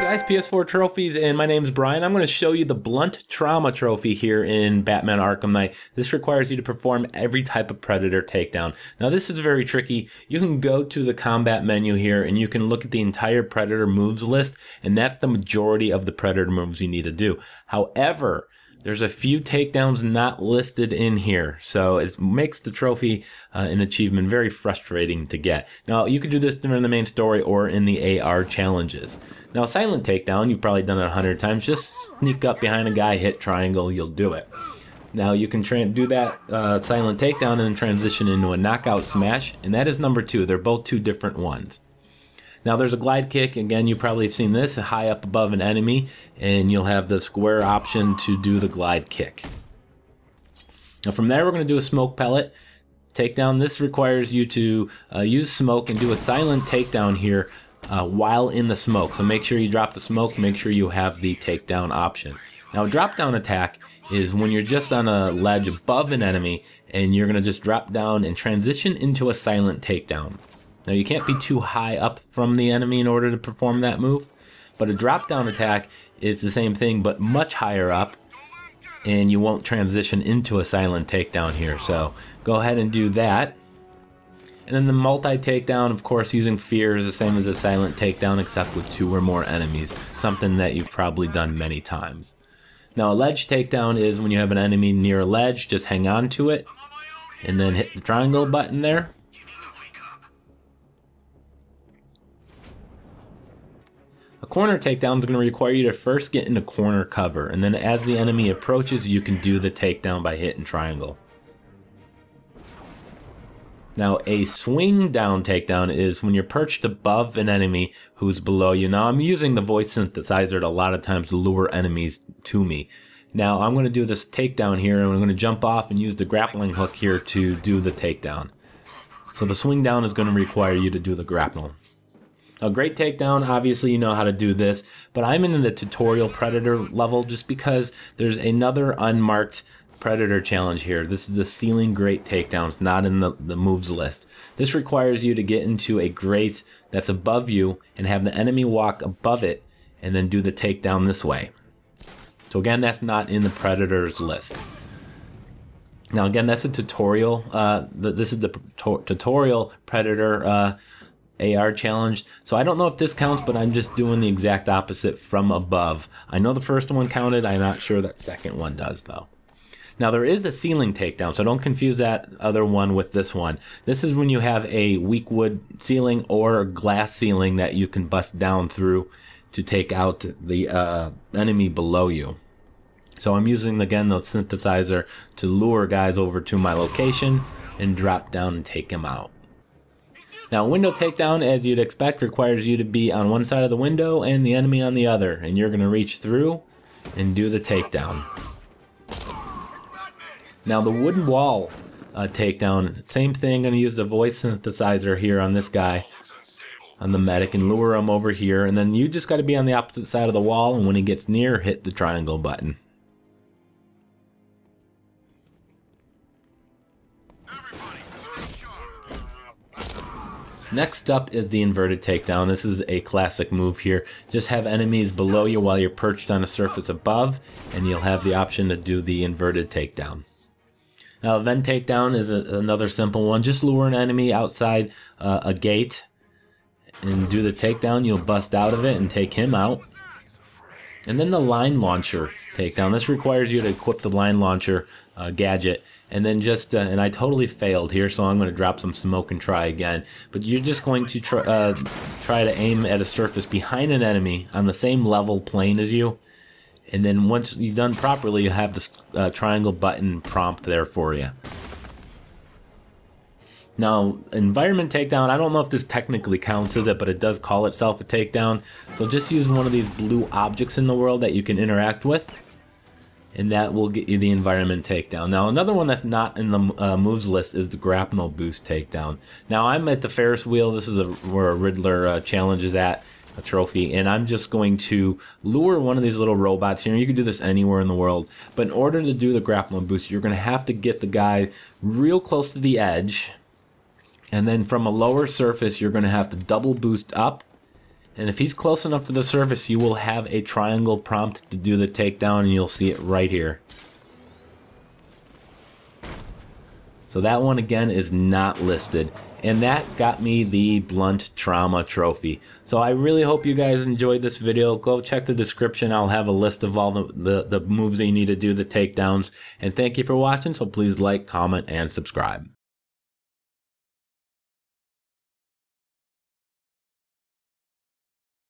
guys, PS4 trophies, and my name's Brian. I'm going to show you the Blunt Trauma trophy here in Batman Arkham Knight. This requires you to perform every type of Predator takedown. Now this is very tricky. You can go to the combat menu here and you can look at the entire Predator moves list, and that's the majority of the Predator moves you need to do. However, there's a few takedowns not listed in here, so it makes the trophy an achievement very frustrating to get. Now, you can do this during the main story or in the AR challenges. Now, silent takedown, you've probably done it 100 times. Just sneak up behind a guy, hit triangle, you'll do it. Now, you can do that silent takedown and then transition into a knockout smash, and that is number 2. They're both 2 different ones. Now there's a glide kick. Again, you probably have seen this high up above an enemy, and you'll have the square option to do the glide kick. Now from there, we're going to do a smoke pellet takedown. This requires you to use smoke and do a silent takedown here while in the smoke. So make sure you drop the smoke, make sure you have the takedown option. Now a drop down attack is when you're just on a ledge above an enemy and you're going to just drop down and transition into a silent takedown. Now you can't be too high up from the enemy in order to perform that move, but a drop down attack is the same thing but much higher up, and you won't transition into a silent takedown here. So go ahead and do that. And then the multi-takedown, of course, using fear is the same as a silent takedown except with 2 or more enemies, something that you've probably done many times. Now a ledge takedown is when you have an enemy near a ledge, just hang on to it and then hit the triangle button there. A corner takedown is going to require you to first get into corner cover, and then as the enemy approaches, you can do the takedown by hitting triangle. Now a swing down takedown is when you're perched above an enemy who's below you. Now I'm using the voice synthesizer a lot of times to lure enemies to me. Now I'm going to do this takedown here, and I'm going to jump off and use the grappling hook here to do the takedown. So the swing down is going to require you to do the grapnel. A great takedown, obviously you know how to do this, but I'm in the tutorial Predator level just because there's another unmarked Predator challenge here. This is a ceiling Grate takedown. It's not in the moves list. This requires you to get into a grate that's above you and have the enemy walk above it and then do the takedown this way. So again, that's not in the Predators list. Now again, that's a tutorial. This is the tutorial Predator AR challenge, so I don't know if this counts, but I'm just doing the exact opposite from above. I know the first one counted. I'm not sure that second one does though. Now there is a ceiling takedown, so don't confuse that other one with this one. This is when you have a weak wood ceiling or a glass ceiling that you can bust down through to take out the enemy below you. So I'm using again the synthesizer to lure guys over to my location and drop down and take them out. Now, window takedown, as you'd expect, requires you to be on one side of the window and the enemy on the other, and you're going to reach through and do the takedown. Now, the wooden wall takedown, same thing. Going to use the voice synthesizer here on this guy, on the medic, and lure him over here, and then you just got to be on the opposite side of the wall, and when he gets near, hit the triangle button. Next up is the inverted takedown. This is a classic move here. Just have enemies below you while you're perched on a surface above, and you'll have the option to do the inverted takedown. Now, a vent takedown is another simple one. Just lure an enemy outside a gate and do the takedown. You'll bust out of it and take him out. And then the line launcher takedown. This requires you to equip the line launcher gadget, and then just and I totally failed here, so I'm going to drop some smoke and try again. But you're just going to try to aim at a surface behind an enemy on the same level plane as you, and then once you've done properly, you have this triangle button prompt there for you. Now, environment takedown, I don't know if this technically counts as it, but it does call itself a takedown. So just use one of these blue objects in the world that you can interact with, and that will get you the environment takedown. Now, another one that's not in the moves list is the Grapnel Boost Takedown. Now, I'm at the Ferris Wheel. This is where a Riddler challenge is at, a trophy, and I'm just going to lure one of these little robots here. You can do this anywhere in the world, but in order to do the Grapnel Boost, you're going to have to get the guy real close to the edge, and then from a lower surface, you're going to have to double boost up And if he's close enough to the surface, you will have a triangle prompt to do the takedown, and you'll see it right here. So that one again is not listed. And that got me the Blunt Trauma trophy. So I really hope you guys enjoyed this video. Go check the description. I'll have a list of all the moves that you need to do, the takedowns. And thank you for watching. So please like, comment, and subscribe.